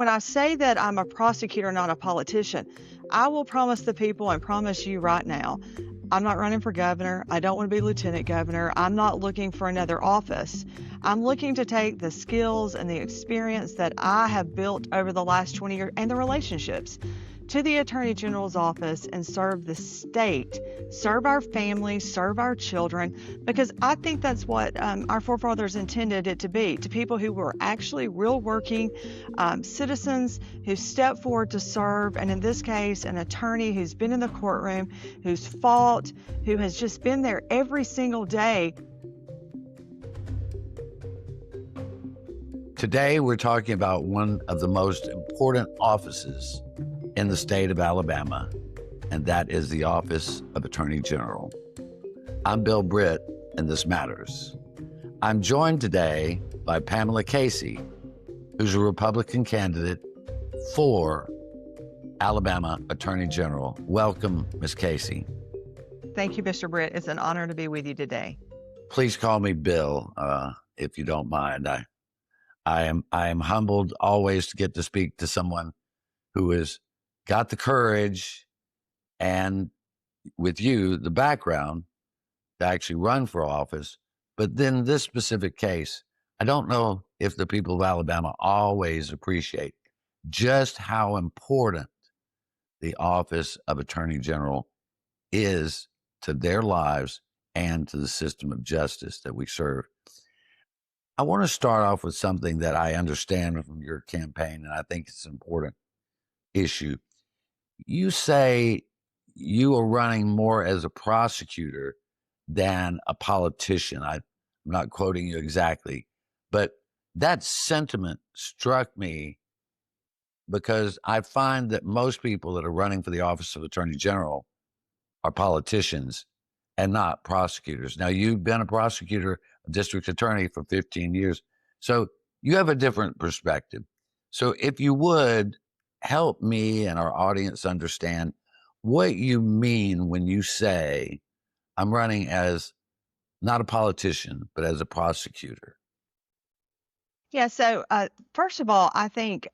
When I say that I'm a prosecutor, not a politician, I will promise the people and promise you right now, I'm not running for governor. I don't want to be lieutenant governor. I'm not looking for another office. I'm looking to take the skills and the experience that I have built over the last 20 years and the relationships to the Attorney General's office and serve the state, serve our families, serve our children, because I think that's what our forefathers intended it to be, to people who were actually real working citizens who stepped forward to serve, and in this case, an attorney who's been in the courtroom, who's fought, who has just been there every single day. Today, we're talking about one of the most important offices in the state of Alabama, and that is the Office of Attorney General. I'm Bill Britt, and this matters. I'm joined today by Pamela Casey, who's a Republican candidate for Alabama Attorney General. Welcome, Ms. Casey. Thank you, Mr. Britt. It's an honor to be with you today. Please call me Bill, if you don't mind. I am humbled always to get to speak to someone who has got the courage and, with you, the background to actually run for office. But then this specific case, I don't know if the people of Alabama always appreciate just how important the Office of Attorney General is to their lives and to the system of justice that we serve. I want to start off with something that I understand from your campaign, and I think it's an important issue. You say you are running more as a prosecutor than a politician. I'm not quoting you exactly, but that sentiment struck me because I find that most people that are running for the office of Attorney General are politicians and not prosecutors. Now, you've been a prosecutor, a district attorney for 15 years, so you have a different perspective. So if you would help me and our audience understand what you mean when you say, I'm running as not a politician, but as a prosecutor. Yeah, so first of all, I think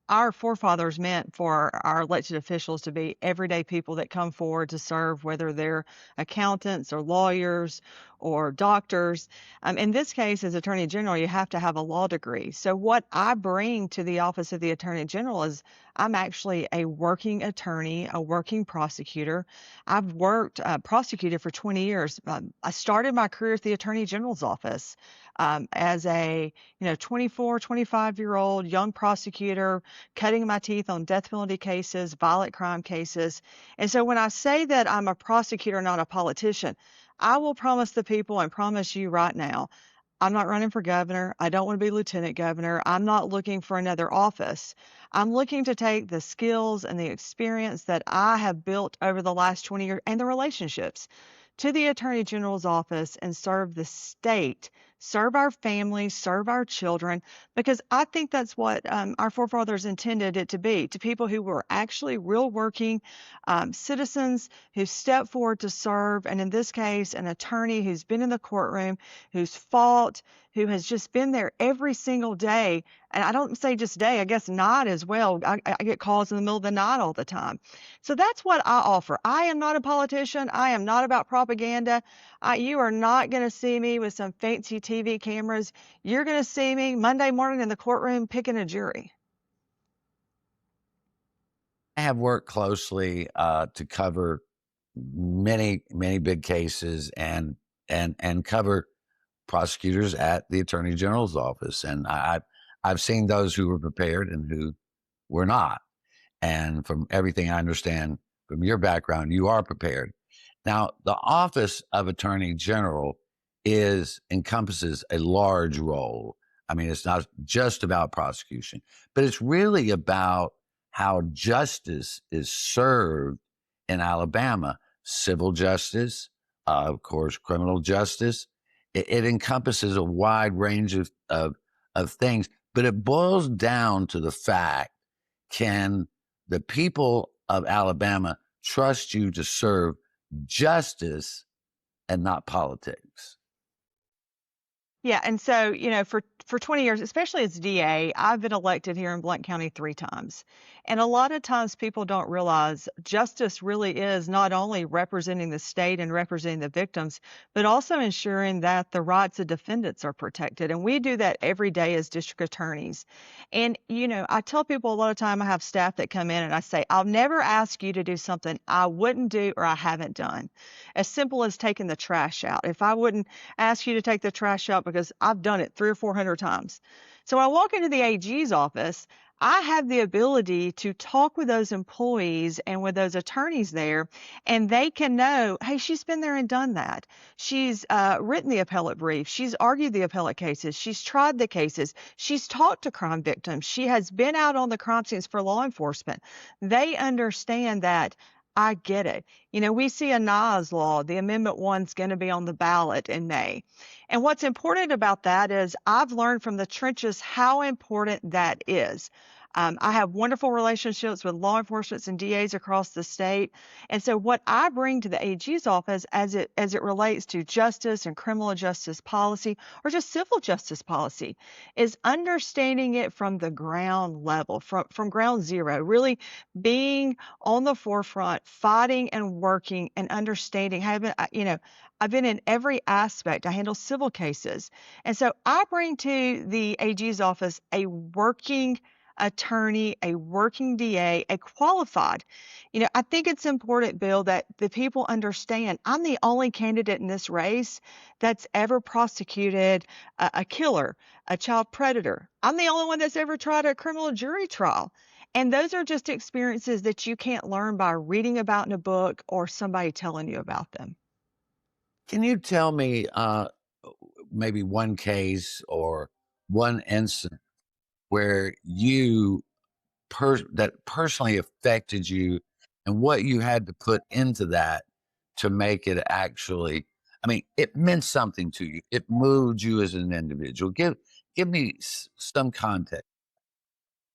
our forefathers meant for our elected officials to be everyday people that come forward to serve, whether they're accountants or lawyers or doctors. In this case, as Attorney General, you have to have a law degree. So what I bring to the Office of the Attorney General is I'm actually a working attorney, a working prosecutor. I've worked prosecuted for 20 years. I started my career at the Attorney General's office as a 24, 25-year-old young prosecutor, cutting my teeth on death penalty cases, violent crime cases. And so when I say that I'm a prosecutor, not a politician, I will promise the people and promise you right now, I'm not running for governor. I don't want to be lieutenant governor. I'm not looking for another office. I'm looking to take the skills and the experience that I have built over the last 20 years and the relationships to the Attorney General's office and serve the state, serve our families, serve our children, because I think that's what our forefathers intended it to be, to people who were actually real working citizens who stepped forward to serve, and in this case, an attorney who's been in the courtroom, who's fought, who has just been there every single day. And I don't say just day, I guess night as well. I get calls in the middle of the night all the time. So that's what I offer. I am not a politician. I am not about propaganda. You are not going to see me with some fancy TV cameras. You're going to see me Monday morning in the courtroom picking a jury. I have worked closely to cover many big cases and cover prosecutors at the Attorney General's office, and I've seen those who were prepared and who were not. And from everything I understand from your background, you are prepared. Now, the Office of Attorney General encompasses a large role. I mean, it's not just about prosecution, but it's really about how justice is served in Alabama. Civil justice, of course, criminal justice. It encompasses a wide range of things, but it boils down to the fact, can the people of Alabama trust you to serve justice and not politics? Yeah, and so, for for 20 years, especially as DA, I've been elected here in Blount County 3 times. And a lot of times people don't realize justice really is not only representing the state and representing the victims, but also ensuring that the rights of defendants are protected. And we do that every day as district attorneys. And, I tell people a lot of time I have staff that come in and I say, I'll never ask you to do something I wouldn't do or I haven't done. As simple as taking the trash out. If I wouldn't ask you to take the trash out because I've done it 300 or 400 times. So when I walk into the AG's office, I have the ability to talk with those employees and with those attorneys there, and they can know, hey, she's been there and done that. She's written the appellate brief. She's argued the appellate cases. She's tried the cases. She's talked to crime victims. She has been out on the crime scenes for law enforcement. They understand that I get it. We see a NISE law, the Amendment 1's going to be on the ballot in May. And what's important about that is I've learned from the trenches how important that is. I have wonderful relationships with law enforcement and DAs across the state. And so what I bring to the AG's office as it relates to justice and criminal justice policy or just civil justice policy is understanding it from the ground level, from ground zero, really being on the forefront, fighting and working and understanding. I've been in every aspect. I handle civil cases. And so I bring to the AG's office a working attorney, a working DA, a qualified. I think it's important, Bill, that the people understand I'm the only candidate in this race that's ever prosecuted a killer, a child predator. I'm the only one that's ever tried a criminal jury trial. And those are just experiences that you can't learn by reading about in a book or somebody telling you about them. Can you tell me maybe one case or one incident where that personally affected you and what you had to put into that to make it actually, I mean, it meant something to you. It moved you as an individual. Give me some context.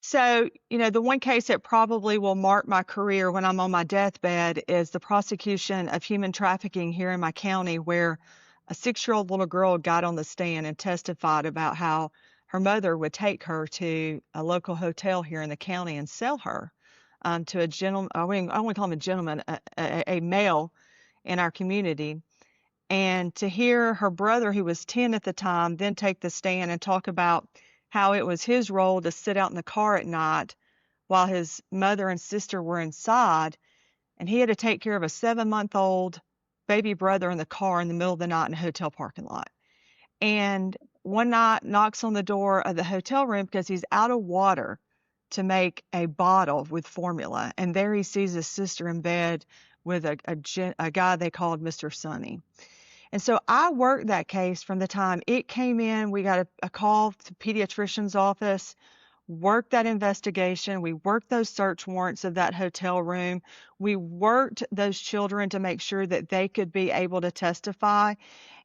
So, the one case that probably will mark my career when I'm on my deathbed is the prosecution of human trafficking here in my county, where a 6-year-old little girl got on the stand and testified about how her mother would take her to a local hotel here in the county and sell her to a gentleman. I wouldn't call him a gentleman, a male in our community. And to hear her brother, who was 10 at the time, then take the stand and talk about how it was his role to sit out in the car at night while his mother and sister were inside, and he had to take care of a 7-month-old baby brother in the car in the middle of the night in a hotel parking lot. And one night knocks on the door of the hotel room because he's out of water to make a bottle with formula. And there he sees his sister in bed with a guy they called Mr. Sonny. And so I worked that case from the time it came in. We got a call to the pediatrician's office, worked that investigation. We worked those search warrants of that hotel room. We worked those children to make sure that they could be able to testify.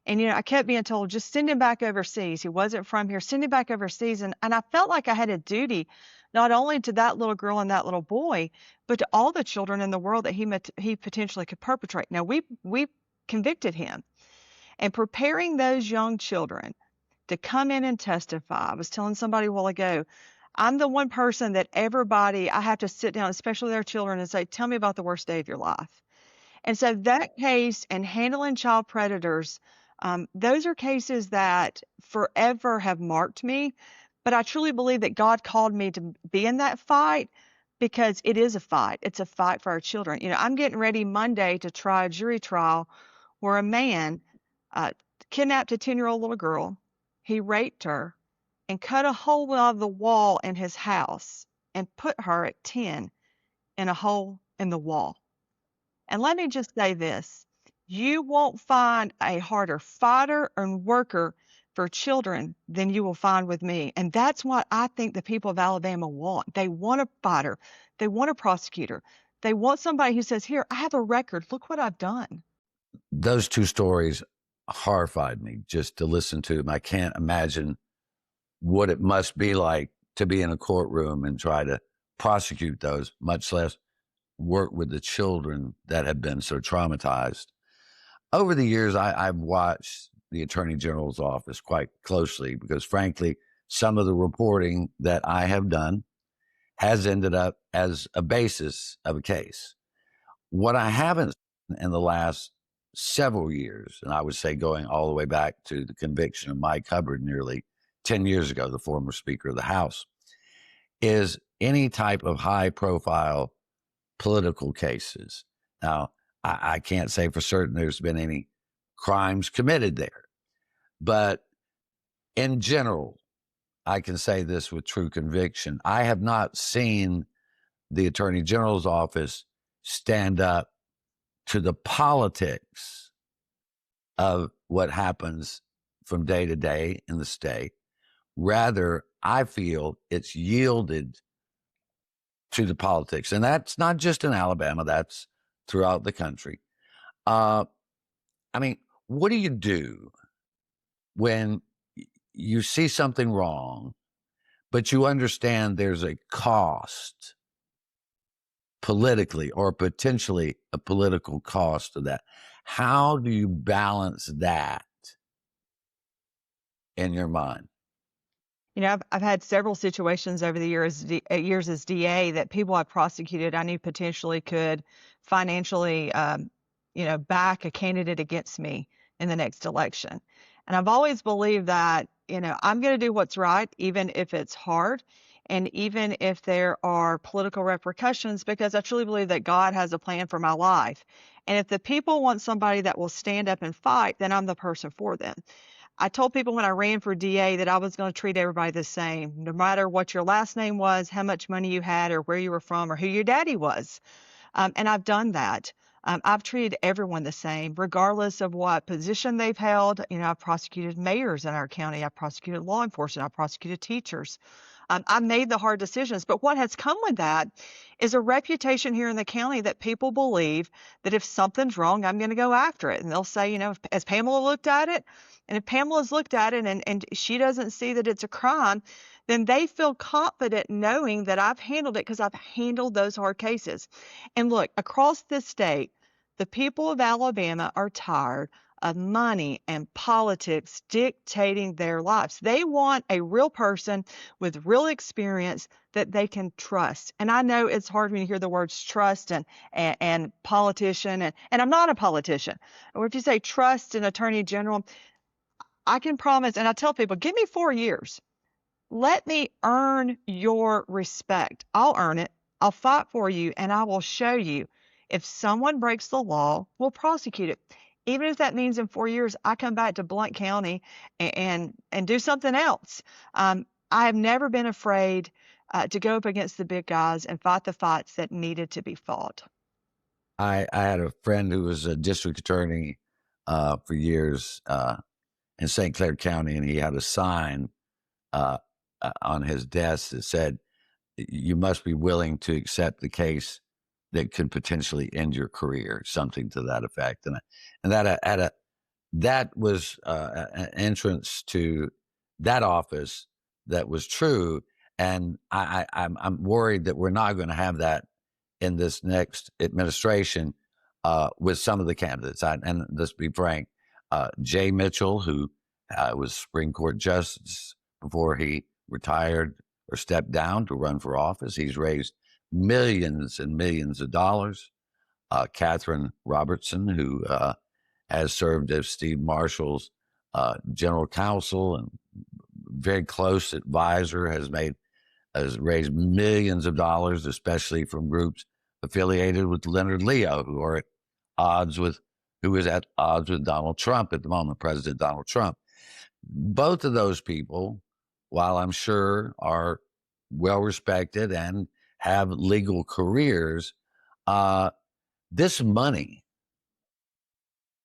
And, I kept being told, just send him back overseas. He wasn't from here. Send him back overseas. And I felt like I had a duty, not only to that little girl and that little boy, but to all the children in the world that he potentially could perpetrate. Now, we convicted him. And preparing those young children to come in and testify. I was telling somebody a while ago, I'm the one person that I have to sit down, especially their children, and say, tell me about the worst day of your life. And so that case and handling child predators, those are cases that forever have marked me. But I truly believe that God called me to be in that fight because it is a fight. It's a fight for our children. I'm getting ready Monday to try a jury trial where a man kidnapped a 10-year-old little girl. He raped her and cut a hole out of the wall in his house and put her at 10 in a hole in the wall. And let me just say this. You won't find a harder fighter and worker for children than you will find with me. And that's what I think the people of Alabama want. They want a fighter. They want a prosecutor. They want somebody who says, here, I have a record. Look what I've done. Those two stories horrified me just to listen to them. I can't imagine what it must be like to be in a courtroom and try to prosecute those, much less work with the children that have been so traumatized. Over the years, I've watched the Attorney General's office quite closely because, frankly, some of the reporting that I have done has ended up as a basis of a case. What I haven't seen in the last several years, and I would say going all the way back to the conviction of Mike Hubbard nearly 10 years ago, the former Speaker of the House, is any type of high profile political cases. Now, I can't say for certain there's been any crimes committed there, but in general, I can say this with true conviction. I have not seen the Attorney General's office stand up to the politics of what happens from day to day in the state. Rather, I feel it's yielded to the politics. And that's not just in Alabama, that's throughout the country. I mean, what do you do when you see something wrong, but you understand there's a cost politically or potentially a political cost of that? How do you balance that in your mind? I've had several situations over the years as DA that people I've prosecuted I knew potentially could financially, back a candidate against me in the next election. And I've always believed that, I'm going to do what's right, even if it's hard and even if there are political repercussions, because I truly believe that God has a plan for my life. And if the people want somebody that will stand up and fight, then I'm the person for them. I told people when I ran for DA that I was going to treat everybody the same, no matter what your last name was, how much money you had, or where you were from, or who your daddy was. And I've done that. I've treated everyone the same, regardless of what position they've held. I've prosecuted mayors in our county. I've prosecuted law enforcement. I've prosecuted teachers. I made the hard decisions. But what has come with that is a reputation here in the county that people believe that if something's wrong, I'm going to go after it. And they'll say, as Pamela looked at it, and if Pamela's looked at it and she doesn't see that it's a crime, then they feel confident knowing that I've handled it because I've handled those hard cases. And look, across this state, the people of Alabama are tired of money and politics dictating their lives. They want a real person with real experience that they can trust. And I know it's hard when you hear the words trust and politician, and I'm not a politician. Or if you say trust an attorney general, I can promise, and I tell people, give me 4 years. Let me earn your respect. I'll earn it. I'll fight for you, and I will show you. If someone breaks the law, we'll prosecute it. Even if that means in 4 years, I come back to Blount County and do something else. I have never been afraid to go up against the big guys and fight the fights that needed to be fought. I had a friend who was a district attorney for years in St. Clair County, and he had a sign on his desk that said, "You must be willing to accept the case that could potentially end your career," something to that effect. And that was an entrance to that office that was true. And I'm worried that we're not going to have that in this next administration with some of the candidates. And let's be frank, Jay Mitchell, who was Supreme Court Justice before he retired or stepped down to run for office, he's raised millions and millions of dollars. Catherine Robertson, who has served as Steve Marshall's general counsel and very close advisor, has raised millions of dollars, especially from groups affiliated with Leonard Leo, who is at odds with Donald Trump at the moment, President Donald Trump. Both of those people, while I'm sure are well respected and have legal careers, this money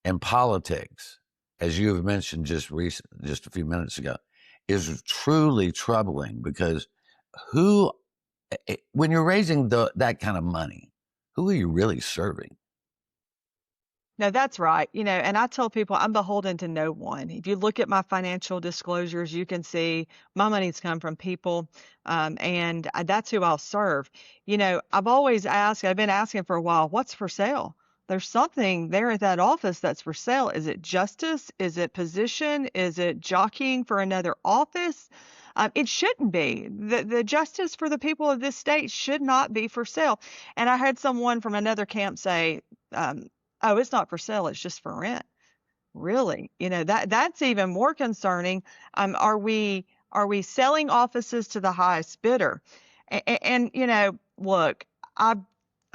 in politics, as you have mentioned just a few minutes ago, is truly troubling, because when you're raising that kind of money, who are you really serving? No, that's right. And I tell people I'm beholden to no one. If you look at my financial disclosures, you can see my money's come from people, and that's who I'll serve. I've been asking for a while, what's for sale? There's something there at that office that's for sale. Is it justice? Is it position? Is it jockeying for another office? It shouldn't be. The justice for the people of this state should not be for sale. And I had someone from another camp say, "Oh, it's not for sale; it's just for rent." Really? That's even more concerning. Are we selling offices to the highest bidder? And look, I've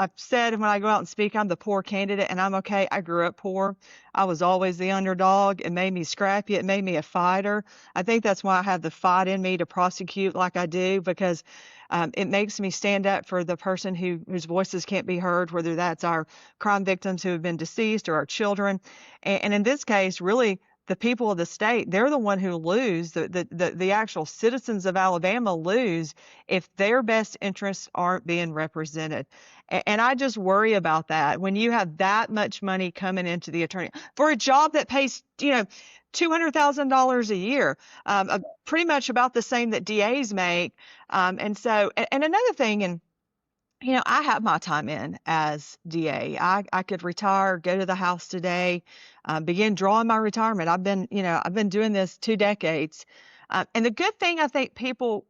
I've said when I go out and speak, I'm the poor candidate, and I'm okay. I grew up poor. I was always the underdog. It made me scrappy. It made me a fighter. I think that's why I have the fight in me to prosecute like I do, because it makes me stand up for the person whose voices can't be heard, whether that's our crime victims who have been deceased or our children. And in this case, really, the people of the state, they're the one who lose. The actual citizens of Alabama lose if their best interests aren't being represented. And I just worry about that when you have that much money coming into the attorney for a job that pays, $200,000 a year, pretty much about the same that DAs make. And another thing, and I have my time in as DA. I could retire, go to the house today, begin drawing my retirement. I've been doing this 2 decades. And the good thing I think people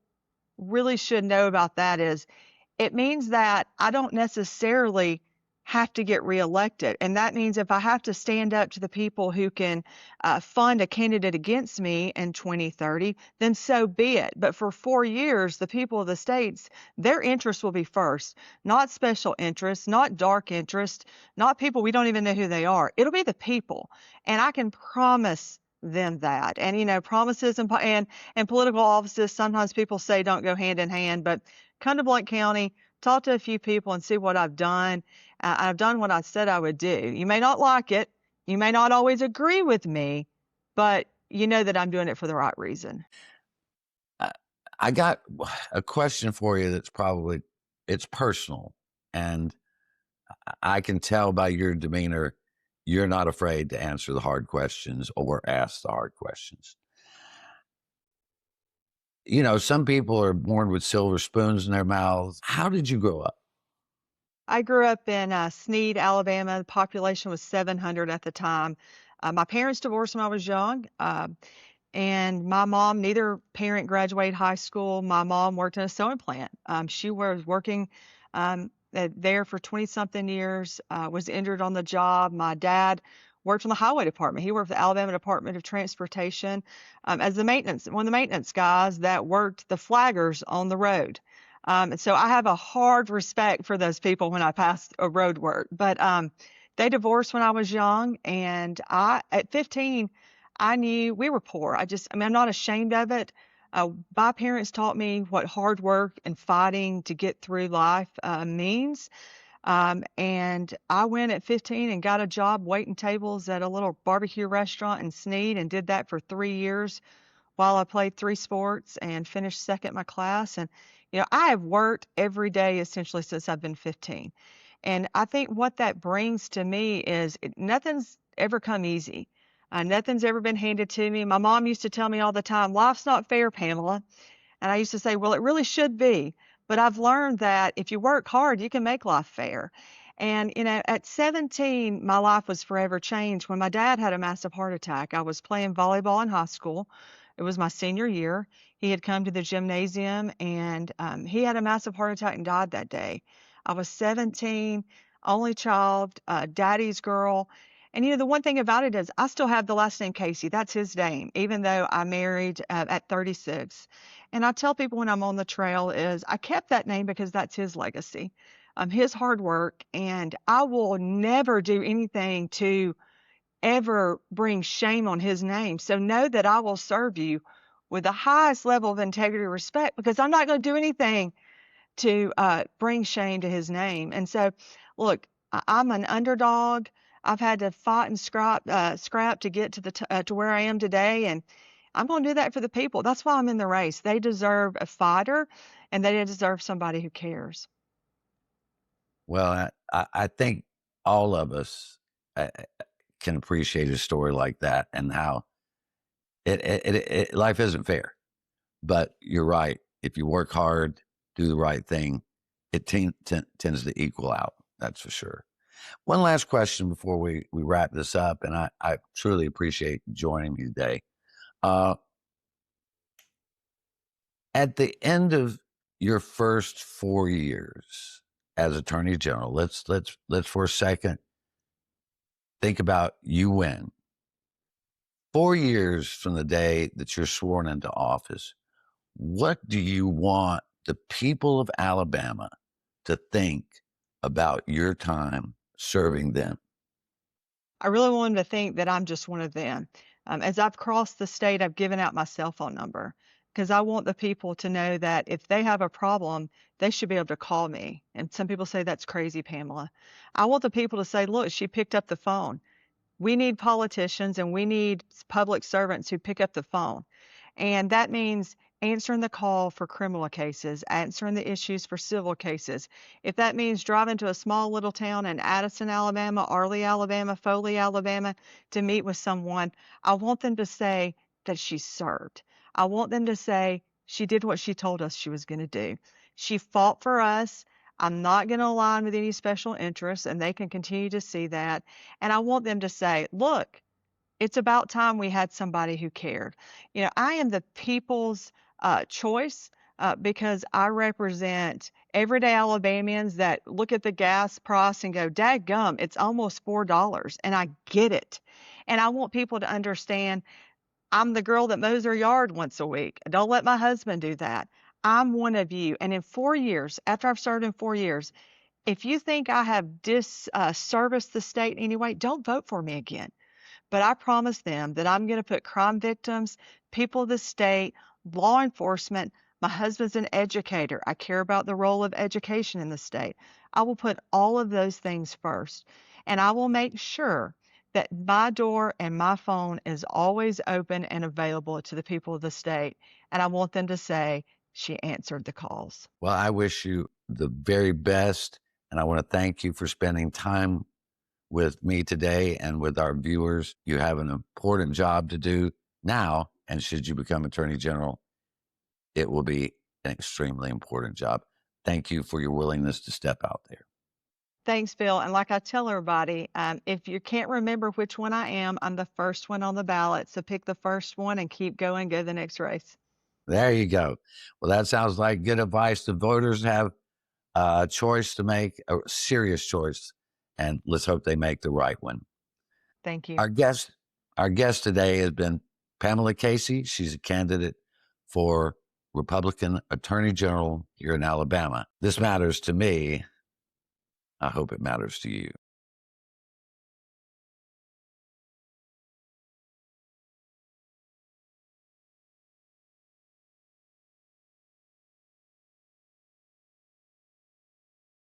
really should know about that is it means that I don't necessarily have to get reelected. And that means if I have to stand up to the people who can fund a candidate against me in 2030, then so be it. But for 4 years, the people of the states, their interests will be first, not special interests, not dark interests, not people we don't even know who they are. It'll be the people. And I can promise them that. And, promises and political offices, sometimes people say don't go hand in hand, but come to Blount County, talk to a few people and see what I've done. I've done what I said I would do. You may not like it. You may not always agree with me, but you know that I'm doing it for the right reason. I got a question for you that's it's personal, and I can tell by your demeanor you're not afraid to answer the hard questions or ask the hard questions. Some people are born with silver spoons in their mouths. How did you grow up? I grew up in Sneed, Alabama. The population was 700 at the time. My parents divorced when I was young. And my mom, neither parent graduated high school. My mom worked in a sewing plant. She was working there for 20 something years, was injured on the job. My dad worked on the highway department. He worked for the Alabama Department of Transportation as one of the maintenance guys that worked the flaggers on the road. And so I have a hard respect for those people when I pass a road work. But they divorced when I was young, and at 15, I knew we were poor. I'm not ashamed of it. My parents taught me what hard work and fighting to get through life means. And I went at 15 and got a job waiting tables at a little barbecue restaurant in Sneed and did that for 3 years while I played 3 sports and finished second in my class. And, I have worked every day essentially since I've been 15. And I think what that brings to me is nothing's ever come easy. Nothing's ever been handed to me. My mom used to tell me all the time, life's not fair, Pamela. And I used to say, well, it really should be. But I've learned that if you work hard, you can make life fair. And, at 17, my life was forever changed when my dad had a massive heart attack. I was playing volleyball in high school. It was my senior year. He had come to the gymnasium and he had a massive heart attack and died that day. I was 17, only child, daddy's girl. And the one thing about it is I still have the last name Casey. That's his name, even though I married at 36. And I tell people when I'm on the trail is I kept that name because that's his legacy, his hard work. And I will never do anything to ever bring shame on his name. So know that I will serve you with the highest level of integrity and respect because I'm not going to do anything to bring shame to his name. And so, look, I'm an underdog. I've had to fight and scrap to get to where I am today, and I'm going to do that for the people. That's why I'm in the race. They deserve a fighter, and they deserve somebody who cares. Well, I think all of us can appreciate a story like that and how life isn't fair. But you're right. If you work hard, do the right thing, it tends to equal out. That's for sure. One last question before we wrap this up, and I truly appreciate joining me today. Uh, At the end of your first 4 years as Attorney General, let's for a second think about you win. 4 years from the day that you're sworn into office, what do you want the people of Alabama to think about your time serving them? I really want them to think that I'm just one of them. As I've crossed the state, I've given out my cell phone number because I want the people to know that if they have a problem, they should be able to call me. And some people say that's crazy, Pamela. I want the people to say, look, she picked up the phone. We need politicians and we need public servants who pick up the phone. And that means answering the call for criminal cases, answering the issues for civil cases. If that means driving to a small little town in Addison, Alabama, Arley, Alabama, Foley, Alabama, to meet with someone, I want them to say that she served. I want them to say she did what she told us she was going to do. She fought for us. I'm not going to align with any special interests, and they can continue to see that. And I want them to say, look, it's about time we had somebody who cared. I am the people's choice because I represent everyday Alabamians that look at the gas price and go, "Dadgum, it's almost $4," and I get it. And I want people to understand I'm the girl that mows her yard once a week. Don't let my husband do that. I'm one of you. And in 4 years, after I've served in 4 years, if you think I have disserviced the state in any way, don't vote for me again. But I promise them that I'm going to put crime victims, people of the state, law enforcement. My husband's an educator. I care about the role of education in the state. I will put all of those things first. And I will make sure that my door and my phone is always open and available to the people of the state. And I want them to say, she answered the calls. Well, I wish you the very best, and I want to thank you for spending time with me today and with our viewers. You have an important job to do now, and should you become Attorney General, it will be an extremely important job. Thank you for your willingness to step out there. Thanks, Bill. And like I tell everybody, if you can't remember which one I am, I'm the first one on the ballot. So pick the first one and keep going, go the next race. There you go. Well, that sounds like good advice. The voters have a choice to make, a serious choice, and let's hope they make the right one. Thank you. Our guest today has been Pamela Casey. She's a candidate for Republican Attorney General here in Alabama. This matters to me. I hope it matters to you.